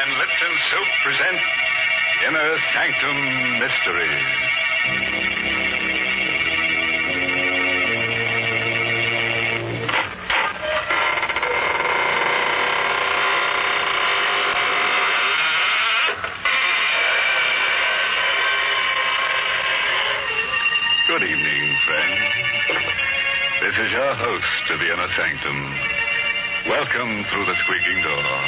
and Lipton Soup present Inner Sanctum Mysteries. Good evening, friends. This is your host of the Inner Sanctum. Welcome through the squeaking door.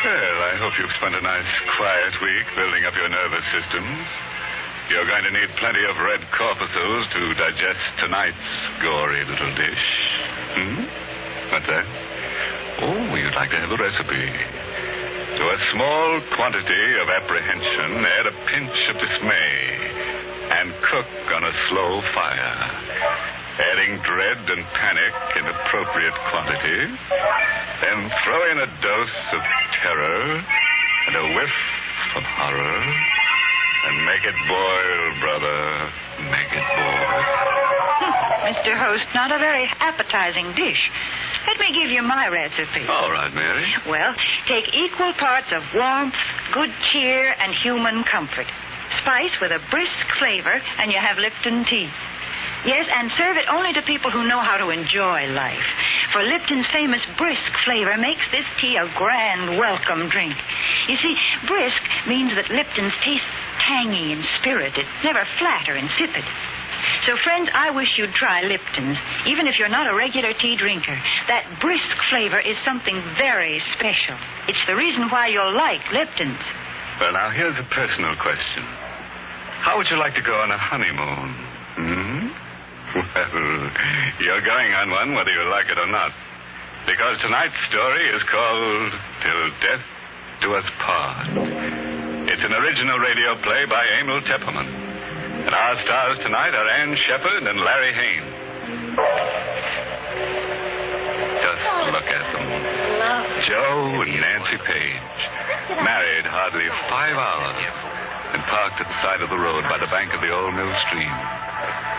Well, I hope you've spent a nice, quiet week building up your nervous systems. You're going to need plenty of red corpuscles to digest tonight's gory little dish. What's that? Oh, you'd like to have a recipe. To a small quantity of apprehension, add a pinch of dismay and cook on a slow fire, adding dread and panic in appropriate quantity. Then throw in a dose of terror and a whiff of horror, and make it boil, brother. Make it boil. Mr. Host, not a very appetizing dish. Let me give you my recipe. All right, Mary. Well, take equal parts of warmth, good cheer, and human comfort. Spice with a brisk flavor, and you have Lipton tea. Yes, and serve it only to people who know how to enjoy life. For Lipton's famous brisk flavor makes this tea a grand welcome drink. You see, brisk means that Lipton's tastes tangy and spirited, never flat or insipid. So, friends, I wish you'd try Lipton's, even if you're not a regular tea drinker. That brisk flavor is something very special. It's the reason why you'll like Lipton's. Well, now, here's a personal question. How would you like to go on a honeymoon? Well, you're going on one whether you like it or not. Because tonight's story is called Till Death Do Us Part. It's an original radio play by Emil Tepperman. And our stars tonight are Ann Shepard and Larry Hayne. Just look at them. Joe and Nancy Page, married hardly 5 hours, and parked at the side of the road by the bank of the old mill stream,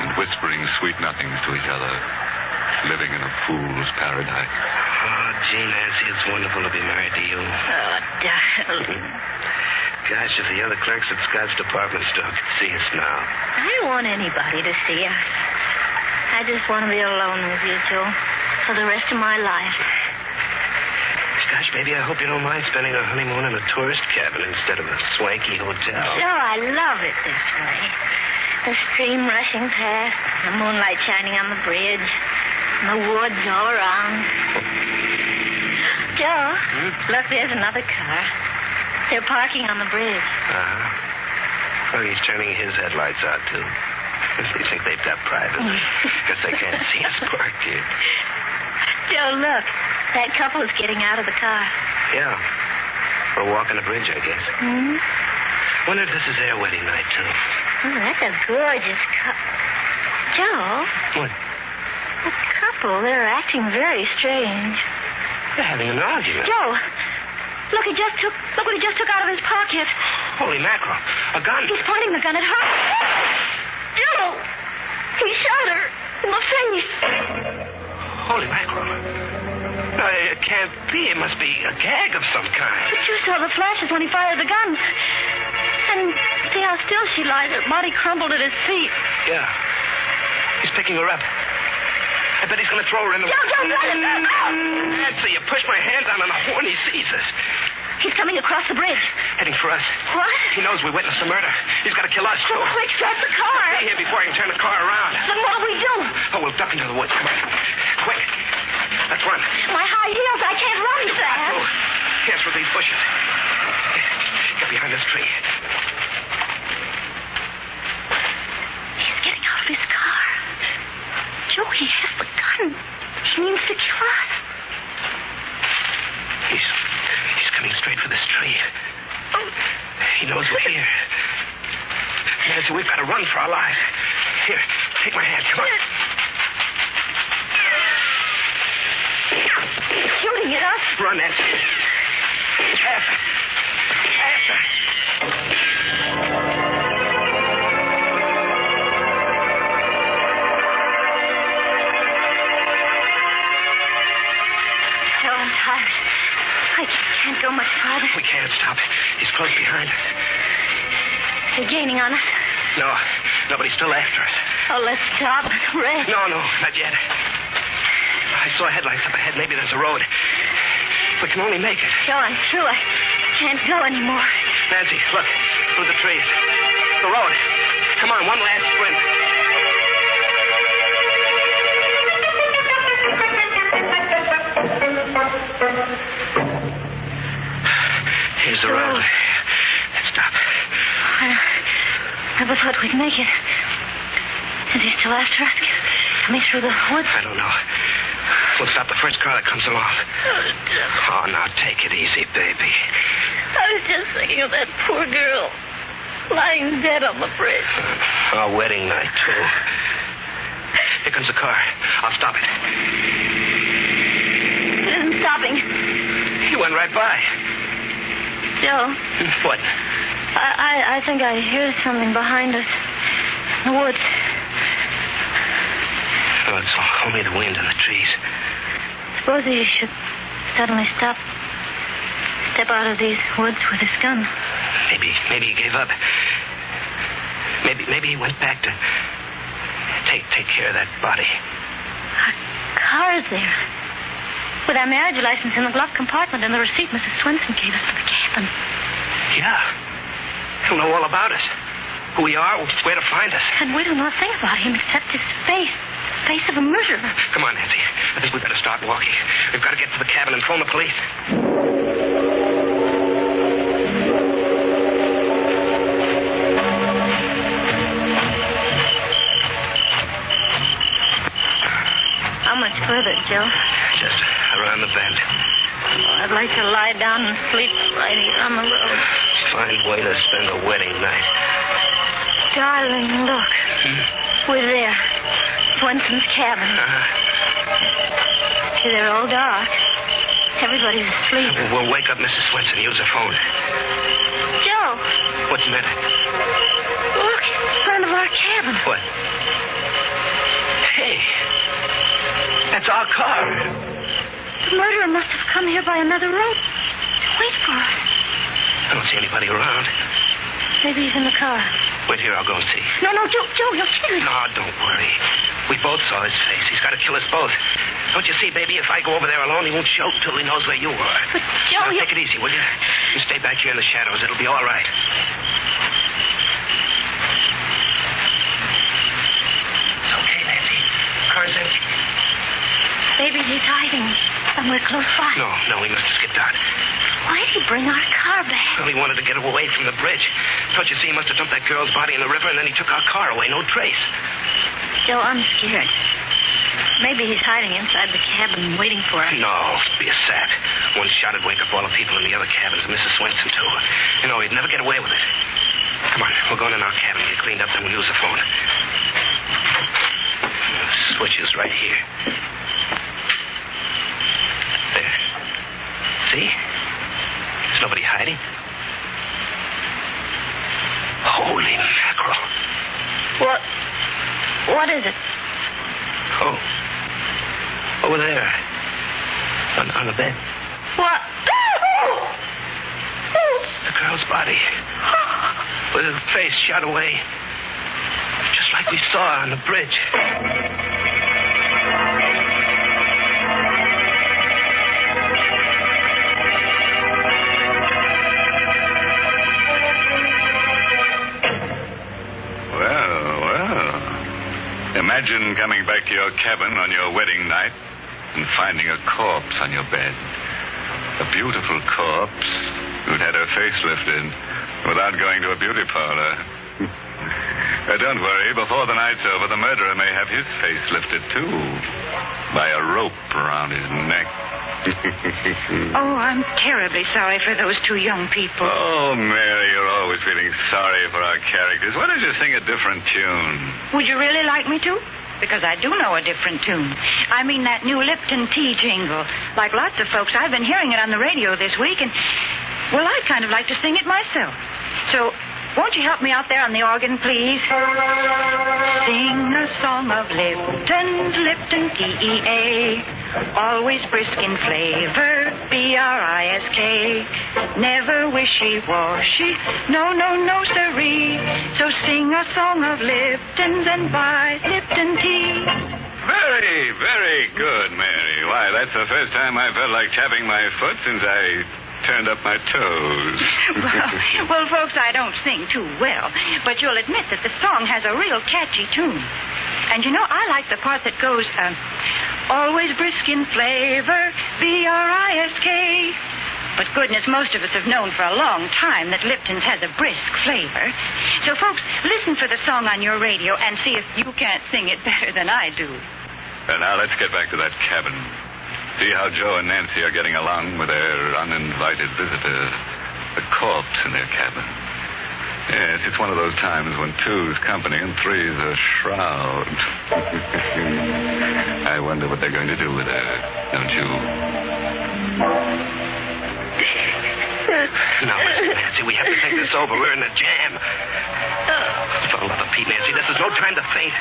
and whispering sweet nothings to each other, living in a fool's paradise. Oh, gee, Nancy, it's wonderful to be married to you. Oh, darling. Gosh, if the other clerks at Scott's department store could see us now. I don't want anybody to see us. I just want to be alone with you, Joe, for the rest of my life. Gosh, baby, I hope you don't mind spending a honeymoon in a tourist cabin instead of a swanky hotel. Joe, I love it this way. The stream rushing past, the moonlight shining on the bridge, and the woods all around. Joe, look, there's another car. They're parking on the bridge. Well, he's turning his headlights out, too. They think they've got privacy. Because they can't see us parked here. Joe, look. That couple is getting out of the car. Yeah. We're walking the bridge, I guess. Wonder if this is their wedding night, too. Oh, that's a gorgeous couple. Joe? What? The couple, they're acting very strange. They're having an argument. Joe! Look what he just took out of his pocket. Holy mackerel. A gun. He's pointing the gun at her. Joe! He shot her in the face. Holy mackerel. No, it can't be. It must be a gag of some kind. But you saw the flashes when he fired the gun. And see how still she lies. Her body crumbled at his feet. Yeah. He's picking her up. I bet he's going to throw her in the... Joe, let him go! That's it. You push my hand down on the horn, he sees us. He's coming across the bridge. Heading for us. What? He knows we witnessed the murder. He's got to kill us, too. Oh, quick, stop the car. Stay here before I can turn the car around. Then what'll we do? Oh, we'll duck into the woods. Come on. Quick. Let's run. My high heels. I can't run fast. Oh, here through these bushes. Get behind this tree. He's getting out of his car. Joe, he has the gun. He means to kill us. He's coming straight for this tree. He knows we're here. Nancy, we've got to run for our lives. Here, take my hand. Come on. Shooting at us? Run, Nancy. Faster. Faster. Joe, I'm tired. I can't go much farther. We can't stop. He's close behind us. Is he gaining on us? No, but he's still after us. Oh, let's stop. Red. No, not yet. I saw headlights up ahead. Maybe there's a road. We can only make it. Joe, I'm through. I can't go anymore. Nancy, look. Through the trees. The road. Come on, one last sprint. Here's the road. Let's stop. I never thought we'd make it. Is he still after us? Coming through the woods? I don't know. We'll stop the first car that comes along. Oh, now take it easy, baby. I was just thinking of that poor girl lying dead on the bridge. Our wedding night, too. Here comes the car. I'll stop it. It isn't stopping. He went right by. Joe. What? I think I hear something behind us. In the woods. Oh, it's only the wind and the trees. Suppose he should suddenly step out of these woods with his gun. Maybe he gave up. Maybe he went back to take care of that body. Our car's there. With our marriage license in the glove compartment and the receipt Mrs. Swenson gave us for the cabin. Yeah. He'll know all about us. Who we are, where to find us. And we don't know a thing about him except his face. The face of a murderer. Come on, Nancy. I think we better start walking. We've got to get to the cabin and phone the police. How much further, Joe? Just around the bend. Oh, I'd like to lie down and sleep right here on the road. Fine way to spend a wedding night. Darling, look. We're there. Swenson's cabin. See, they're all dark. Everybody's asleep. We'll wake up Mrs. Swenson. Use her phone. Joe. What's the matter? Look, in front of our cabin. What? Hey. That's our car. The murderer must have come here by another road to wait for us. I don't see anybody around. Maybe he's in the car. Wait here, I'll go and see. No, Joe, you'll kill him. No, don't worry. We both saw his face. He's got to kill us both. Don't you see, baby, if I go over there alone, he won't show till he knows where you are. But, Joe, now, take it easy, will you? You stay back here in the shadows. It'll be all right. It's okay, Nancy. Car's empty. Maybe he's hiding somewhere close by. No, he must have skipped out. Why did he bring our car back? Well, he wanted to get away from the bridge. Don't you see, he must have dumped that girl's body in the river, and then he took our car away. No trace. Joe, I'm scared. Maybe he's hiding inside the cabin waiting for us. No, be a sap. One shot would wake up all the people in the other cabins, and Mrs. Swenson, too. You know, he'd never get away with it. Come on, we'll go in our cabin, get cleaned up, then we'll use the phone. The switch is right here. There. See? There's nobody hiding. Holy mackerel. What is it? Oh. Over there. On the bed. What? The girl's body. With her face shot away. Just like we saw on the bridge. Imagine coming back to your cabin on your wedding night and finding a corpse on your bed. A beautiful corpse who'd had her face lifted without going to a beauty parlor. Don't worry, before the night's over, the murderer may have his face lifted, too, by a rope around his neck. Oh, I'm terribly sorry for those two young people. Oh, Mary, you're always feeling sorry for our characters. Why don't you sing a different tune? Would you really like me to? Because I do know a different tune. I mean that new Lipton tea jingle. Like lots of folks, I've been hearing it on the radio this week, and, well, I'd kind of like to sing it myself. So, won't you help me out there on the organ, please? Sing a song of Lipton, Lipton, T-E-A. Always brisk in flavor, brisk. Never wishy-washy, no, siree. So sing a song of Lipton's and buy Lipton tea. Very, very good, Mary. Why, that's the first time I felt like tapping my foot since I turned up my toes. well, folks, I don't sing too well, but you'll admit that the song has a real catchy tune. And you know, I like the part that goes, always brisk in flavor, brisk. But goodness, most of us have known for a long time that Lipton's has a brisk flavor. So, folks, listen for the song on your radio and see if you can't sing it better than I do. Now, let's get back to that cabin. See how Joe and Nancy are getting along with their uninvited visitor, the corpse in their cabin. Yes, it's one of those times when two's company and three's a shroud. I wonder what they're going to do with her, don't you? Now, listen, Nancy, we have to think this over. We're in a jam. For the love of Pete, Nancy, this is no time to faint.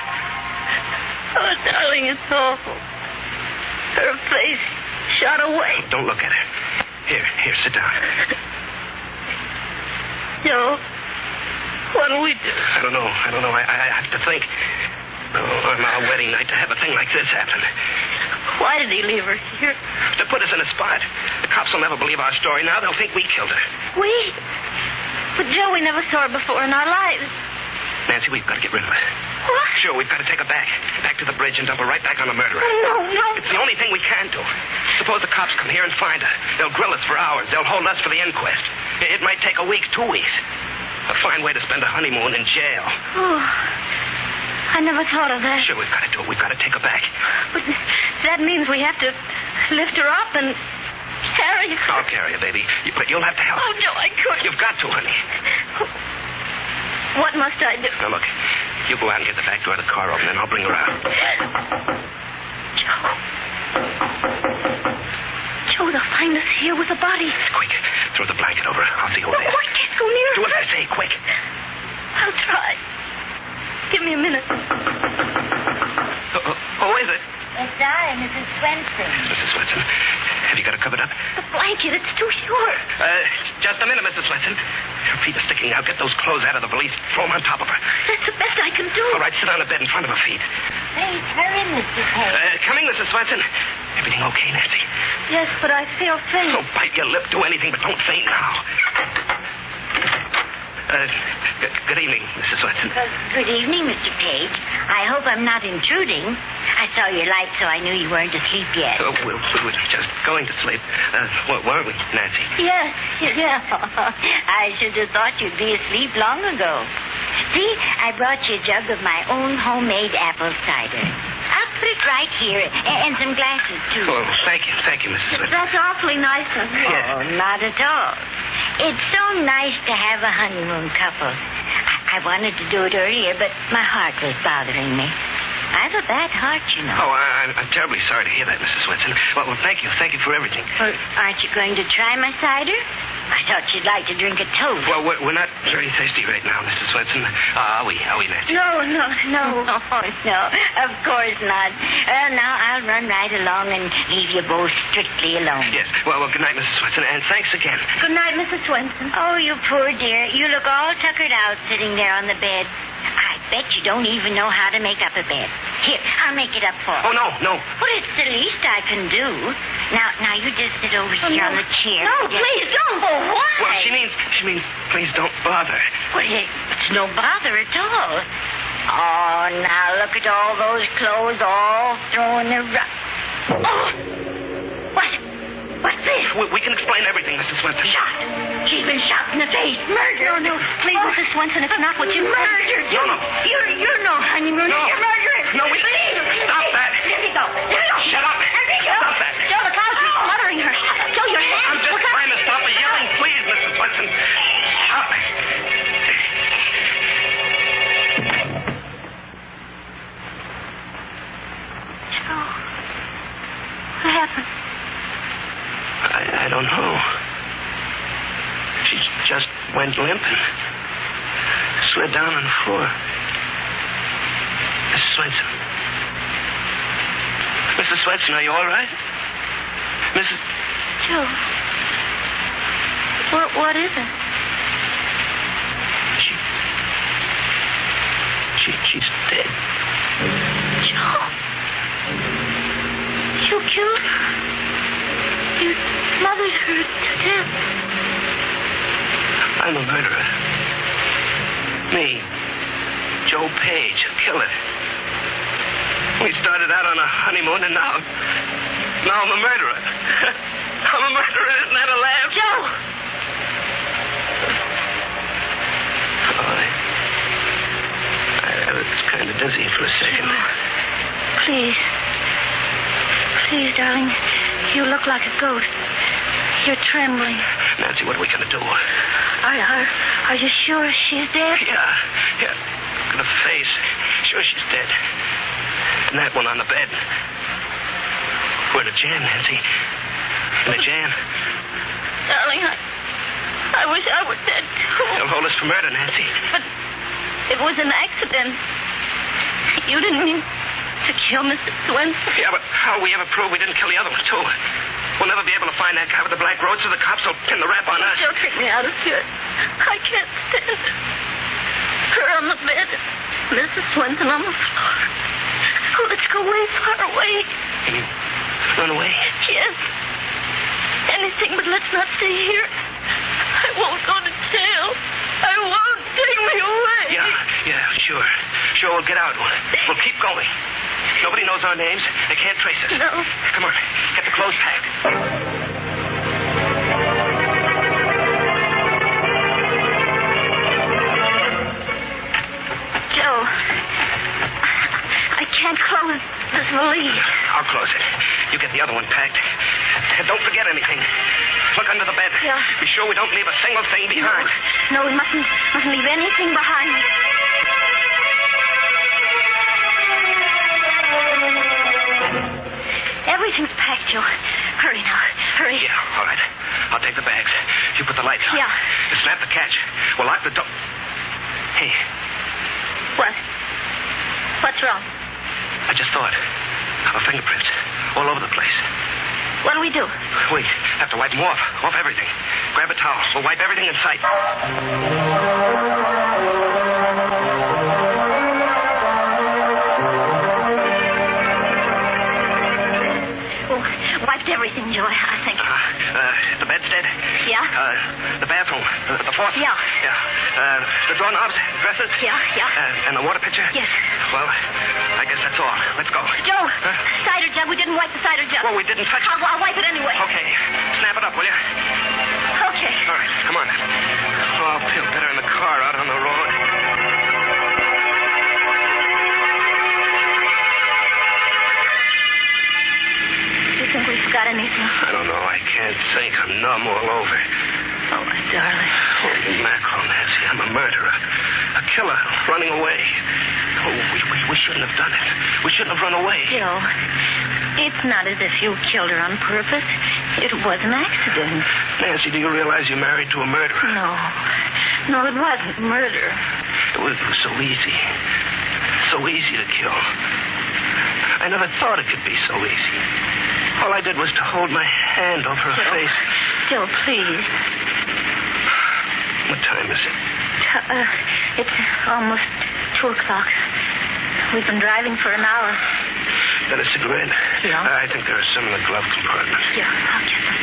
Oh, darling, it's awful. Her face shot away. Don't look at her. Here, sit down. Joe, what'll we do? I don't know. I have to think. On our wedding night to have a thing like this happen. Why did he leave her here? To put us in a spot. The cops will never believe our story now. They'll think we killed her. We? But, Joe, we never saw her before in our lives. Nancy, we've got to get rid of her. What? Sure, we've got to take her back. Back to the bridge and dump her right back on the murderer. Oh, no. It's the only thing we can do. Suppose the cops come here and find her. They'll grill us for hours. They'll hold us for the inquest. It might take a week, 2 weeks. A fine way to spend a honeymoon in jail. Oh, I never thought of that. Sure, we've got to do it. We've got to take her back. But that means we have to lift her up and carry her. I'll carry her, baby. But you'll have to help. Oh, no, I couldn't. You've got to, honey. What must I do? Now, look. You go out and get the back door of the car open, and I'll bring her out. Joe, they'll find us here with the body. Quick. Throw the blanket over her. I'll see who it is. Oh, I can't go near her. Do as I say, quick. I'll try. Give me a minute. Who is it? It's I, Mrs. Swenson. Mrs. Swenson. Have you got her covered up? The blanket, it's too short. Just a minute, Mrs. Swenson. Her feet are sticking out. Get those clothes out of the valise. Throw them on top of her. That's the best I can do. All right, sit on the bed in front of her feet. Please, hurry, Mr. Page. Coming, Mrs. Swenson. Everything okay, Nancy? Yes, but I feel faint. Don't bite your lip. Do anything, but don't faint now. Good evening, Mrs. Swenson. Good evening, Mr. Page. I hope I'm not intruding. I saw your light, so I knew you weren't asleep yet. We were just going to sleep. Weren't we, Nancy? Yes. I should have thought you'd be asleep long ago. See, I brought you a jug of my own homemade apple cider. I'll put it right here, and some glasses, too. Oh, thank you, Mrs. Swenson. That's awfully nice of you. Yes. Oh, not at all. It's so nice to have a honeymoon couple. I wanted to do it earlier, but my heart was bothering me. I have a bad heart, you know. Oh, I'm terribly sorry to hear that, Mrs. Swenson. Well, thank you. Thank you for everything. Well, aren't you going to try my cider? I thought you'd like to drink a toast. Well, we're not very thirsty right now, Mrs. Swenson. Are we, Nancy? No. No, of course not. Well, now I'll run right along and leave you both strictly alone. Yes. Well, good night, Mrs. Swenson, and thanks again. Good night, Mrs. Swenson. Oh, you poor dear. You look all tuckered out sitting there on the bed. I bet you don't even know how to make up a bed. Here, I'll make it up for you. Oh, no. Well, it's the least I can do. Now you just sit over here on the chair. No, please don't. Oh, why? Well, she means, please don't bother. Well, it's no bother at all. Oh, now look at all those clothes all thrown around. Oh! What's this? We can explain everything, Mrs. Swenson. Shot. She's been shot in the face. Murder. No, please, Mrs. Swenson, it's not what you... Murder. No. You're no honeymooner. No. You're murdering. No, stop that. Let me go. Shut up. Stop that. Joe, look out. She's smothering her. Joe, your hand. I'm just trying to stop the yelling. Please, Mrs. Swenson. Stop it. Joe, what happened? I don't know. She just went limp and slid down on the floor. Mrs. Swenson. Mrs. Swenson, are you all right? Mrs. Joe. What is it? She's dead. Joe. You killed her. Your mother's hurt to death. I'm a murderer. Me, Joe Page, a killer. We started out on a honeymoon, and now I'm a murderer. I'm a murderer. Isn't that a laugh? Joe! Oh, I was kind of dizzy for a second. Joe, please. Please, darling. You look like a ghost. You're trembling. Nancy, what are we going to do? Are you sure she's dead? Yeah. Look at her face. Sure she's dead. And that one on the bed. We're in a jam, Nancy. In a jam. Darling, I wish I were dead, too. They'll hold us for murder, Nancy. But it was an accident. You didn't mean to kill Mr. Swenson. Yeah, but how will we ever prove we didn't kill the other one, too? We'll never be able to find that guy with the black road, so the cops will pin the rap on us. Joe, take me out of here. I can't stand it. Her on the bed. Mrs. Swenson on the floor. Oh, let's go way far away. You mean run away? Yes. Anything, but let's not stay here. I won't go to jail. I won't. Take me away. Yeah, sure. Sure, we'll get out. We'll keep going. Nobody knows our names. They can't trace us. No. Come on. Get the clothes packed. Joe, I can't close this valise. I'll close it. You get the other one packed. And don't forget anything. Look under the bed. Yeah. Be sure we don't leave a single thing behind. No, we mustn't leave anything behind. Everything's packed, Joe. Hurry now. Hurry. Yeah, all right. I'll take the bags. You put the lights on. Yeah. And snap the catch. We'll lock the door. Hey, What? What's wrong? I just thought. Our fingerprints. All over the place. What do we do? Wait. Have to wipe them off. Off everything. Grab a towel. We'll wipe everything in sight. Wiped everything, Joe, I think. The bedstead. Yeah? The bathroom. The faucet. Yeah. The doorknobs. Dresses. Yeah. And the water pitcher. Yes. Well, I guess that's all. Let's go. Joe, Huh? cider jug. We didn't wipe the cider jug. Well, we didn't touch it. I'll wipe it anyway. Okay. Snap it up, will you? Okay. All right. Come on. Oh, I'll feel better in the car out on the road. You think we've got anything? I don't know. I can't think. I'm numb all over. Oh, my darling. Holy mackerel, Nancy. I'm a murderer. A killer running away. Oh, we shouldn't have done it. We shouldn't have run away. Joe, it's not as if you killed her on purpose. It was an accident. Nancy, do you realize you're married to a murderer? No, it wasn't murder. It was so easy. So easy to kill. I never thought it could be so easy. All I did was to hold my hand over her face. Joe, please. What time is it? It's almost 2 o'clock. We've been driving for an hour. Got a cigarette? Yeah. I think there are some in the glove compartment. Yeah, I'll get them.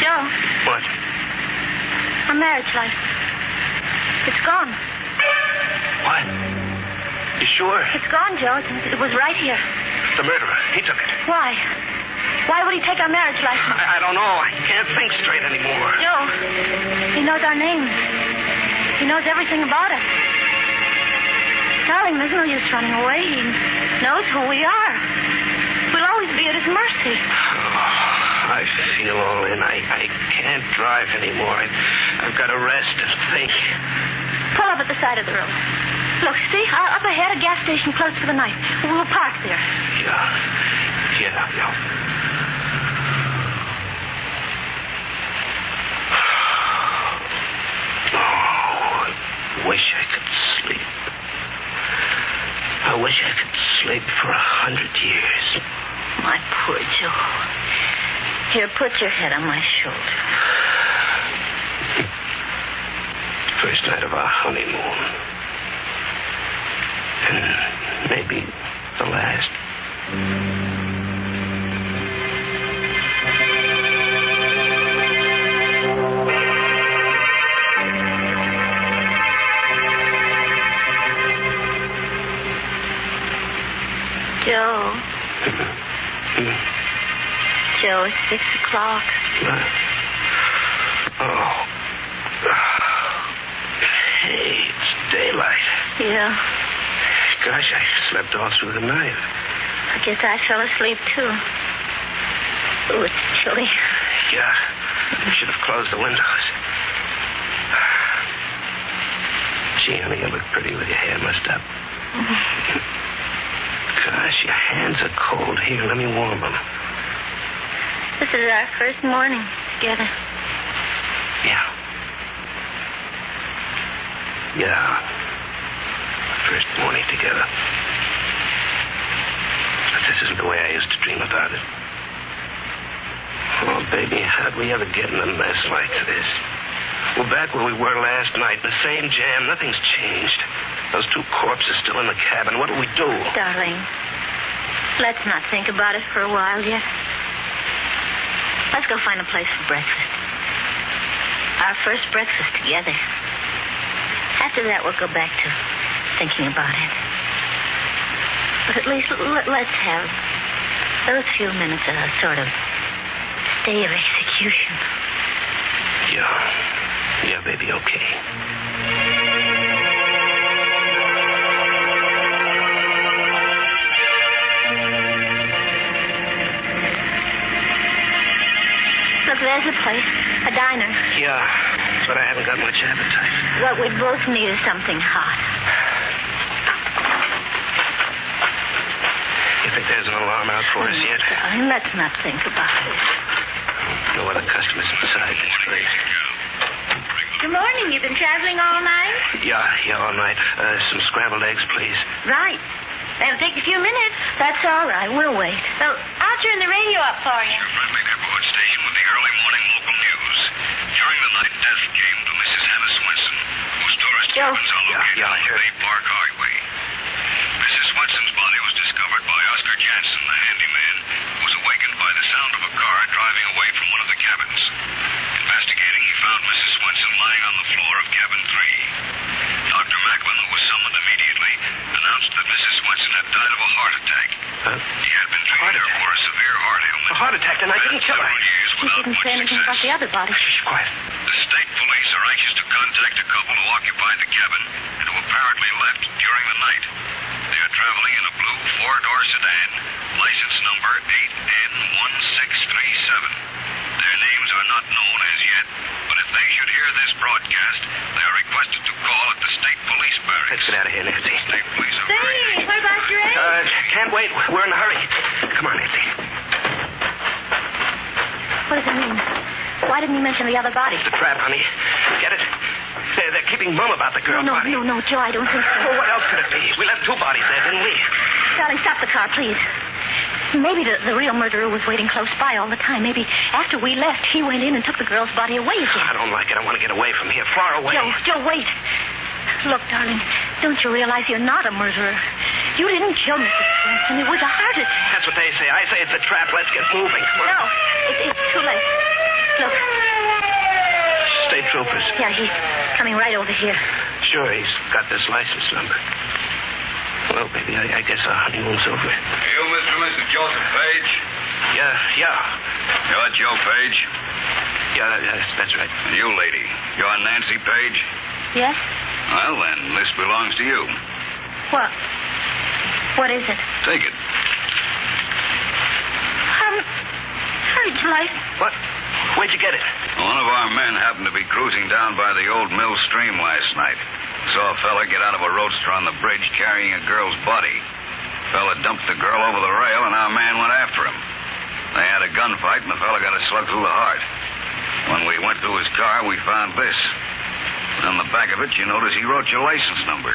Joe, What? our marriage license. It's gone. What? You sure? It's gone, Joe. It was right here. The murderer. He took it. Why? Why would he take our marriage license? I don't know. I can't think straight anymore. Joe, he knows our names. He knows everything about us. Darling, there's no use running away. He knows who we are. We'll always be at his mercy. Oh, I feel all in. I can't drive anymore. I've got to rest and think. Pull up at the side of the road. Look, see? Up ahead, a gas station close for the night. We'll park there. Yeah. I wish I could sleep. I wish I could sleep for 100 years. poor Joe. Here, put your head on my shoulder. First night of our honeymoon. And maybe the last. Joe. Joe, it's 6 o'clock. Oh. Hey, it's daylight. Yeah. Gosh, I slept all through the night. I guess I fell asleep, too. Oh, it's chilly. Yeah. You should have closed the windows. Gee, honey, you look pretty with your hair mussed up. Gosh, your hands are cold. Here, let me warm them. This is our first morning together. Yeah. First morning together. But this isn't the way I used to dream about it. Oh, baby, how'd we ever get in a mess like this? We're back where we were last night, in the same jam. Nothing's changed. Those two corpses still in the cabin. What'll we do? Darling, let's not think about it for a while yet. Let's go find a place for breakfast. Our first breakfast together. After that, we'll go back to thinking about it. But at least let's have those few minutes of a sort of stay of execution. Yeah, baby, okay. Look, there's a place. A diner. Yeah, but I haven't got much appetite. What we both need is something hot. You think there's an alarm out for us yet? Darling, let's not think about it. No other customers inside. That's great. Good morning. You've been traveling all night? Yeah, all night. Some scrambled eggs, please. Right. That'll take a few minutes. That's all right. We'll wait. Well, I'll turn the radio up for you. Your friendly neighborhood station with the early morning local news. During the night, death came to Mrs. Hannah Swenson, whose tourist Joe. cabins are located I on the heard. Bay Park Highway. Mrs. Swenson's body was discovered by Oscar Jansen, the handyman, who was awakened by the sound of a car driving away from one of the cabins. Investigating, he found Mrs. Swenson lying on the floor of cabin 3. Dr. Macklin, who was summoned immediately, announced that Mrs. Swenson had died of a heart attack. He had been treating her for a severe heart ailment. A heart attack, and I didn't kill her. Several years He without didn't much say anything about success. the other body. Shh, quiet. The state police are anxious to contact a couple who occupied the cabin and who apparently left during the night. They are traveling in a blue four-door sedan, license number 8N1637. Their names are not known as yet, but if they should hear this broadcast, they are requested to call at the state police barracks. Let's get out of here, Nancy. State police are very... Say, what about your eggs? Can't wait. We're in a hurry. Come on, Nancy. What does it mean? Why didn't you mention the other body? It's a trap, honey. Get it? They're keeping mum about the girl's body. No, Joe, I don't think so. Well, what else could it be? We left two bodies there, didn't we? Darling, stop the car, please. Maybe the real murderer was waiting close by all the time. Maybe after we left, he went in and took the girl's body away again. I don't like it. I want to get away from here, far away. Joe, wait. Look, darling, don't you realize you're not a murderer? You didn't kill Mrs. Swenson. It was a heart attack. That's what they say. I say it's a trap. Let's get moving. Come on. No, it's too late. Look. State troopers. Yeah, he's coming right over here. Sure, he's got this license number. Well, baby, I guess our honeymoon's over. You, Mr. and Mrs. Joseph Page? Yeah. You're Joe Page? Yeah, that's right. And you, lady, you're Nancy Page? Yes? Well, then, this belongs to you. What? What is it? Take it. Hurry's license. What? Where'd you get it? One of our men happened to be cruising down by the old mill stream last night. Saw a fella get out of a roadster on the bridge carrying a girl's body. Fella dumped the girl over the rail, and our man went after him. They had a gunfight, and the fella got a slug through the heart. When we went through his car, we found this. On the back of it, you notice he wrote your license number.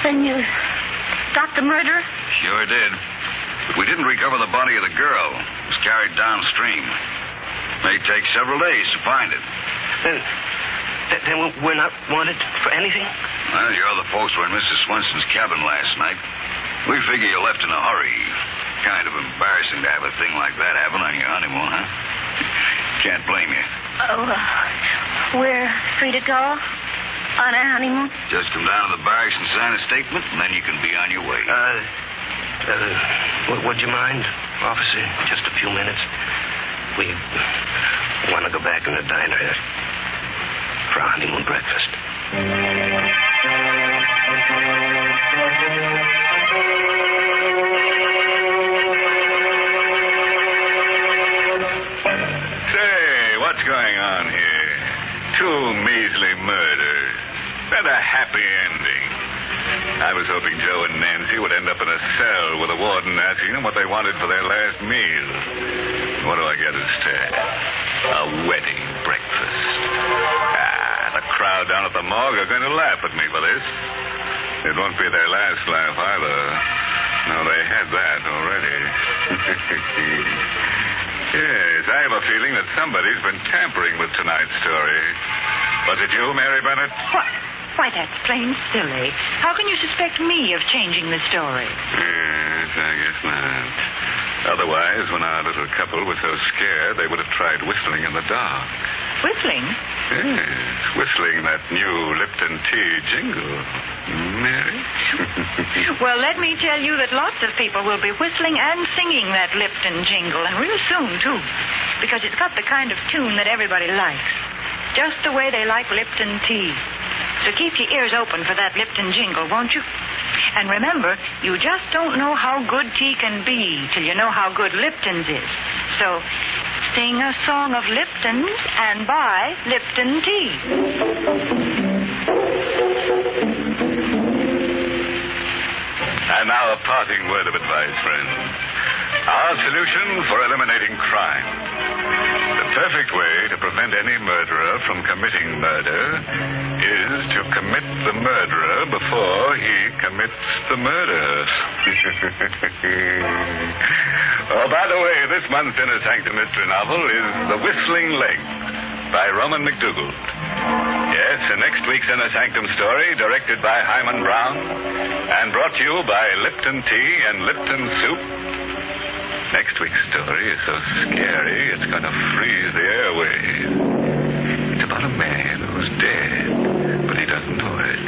Then you stopped the murder? Sure did. But we didn't recover the body of the girl. It was carried downstream. May take several days to find it. Then we're not wanted for anything? Well, your other folks were in Mrs. Swenson's cabin last night. We figure you left in a hurry. Kind of embarrassing to have a thing like that happen on your honeymoon, huh? Can't blame you. Oh, we're free to go on our honeymoon? Just come down to the barracks and sign a statement, and then you can be on your way. Would you mind, officer? Just a few minutes. We want to go back in the diner for our honeymoon breakfast. What's going on here? 2 measly murders and a happy ending. I was hoping Joe and Nancy would end up in a cell with a warden asking them what they wanted for their last meal. What do I get instead? A wedding breakfast. The crowd down at the morgue are going to laugh at me for this. It won't be their last laugh either. No, they had that already. Yes, I have a feeling that somebody's been tampering with tonight's story. Was it you, Mary Bennett? Why, that's plain silly. How can you suspect me of changing the story? Yes, I guess not. Otherwise, when our little couple was so scared, they would have tried whistling in the dark. Whistling? Yes, whistling that new Lipton tea jingle. Mary? Well, let me tell you that lots of people will be whistling and singing that Lipton jingle, and real soon, too, because it's got the kind of tune that everybody likes, just the way they like Lipton tea. So keep your ears open for that Lipton jingle, won't you? And remember, you just don't know how good tea can be till you know how good Lipton's is. So sing a song of Lipton's and buy Lipton tea. And now a parting word of advice, friends. Our solution for eliminating crime. The perfect way to prevent any murderer from committing murder is to commit the murderer before he commits the murder. Oh, by the way, this month's Inner Sanctum Mystery novel is The Whistling Leg by Roman McDougald. Yes, and next week's Inner Sanctum story, directed by Hyman Brown and brought to you by Lipton Tea and Lipton Soup. Next week's story is so scary, it's going to freeze the airways. It's about a man who's dead, but he doesn't know it.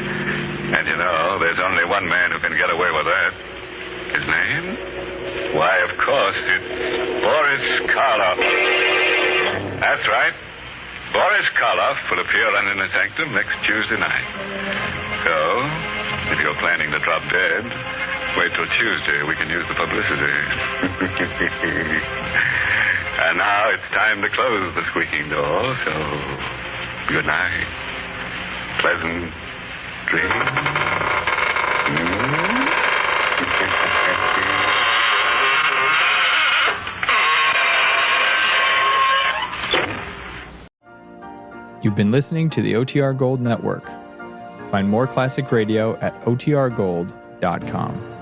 And you know, there's only one man who can get away with that. His name? Why, of course, it's Boris Karloff. That's right. Boris Karloff will appear on Inner Sanctum next Tuesday night. So, if you're planning to drop dead, wait till Tuesday. We can use the publicity. And now it's time to close the squeaking door, so good night. Pleasant dreams. You've been listening to the OTR Gold Network. Find more classic radio at otrgold.com.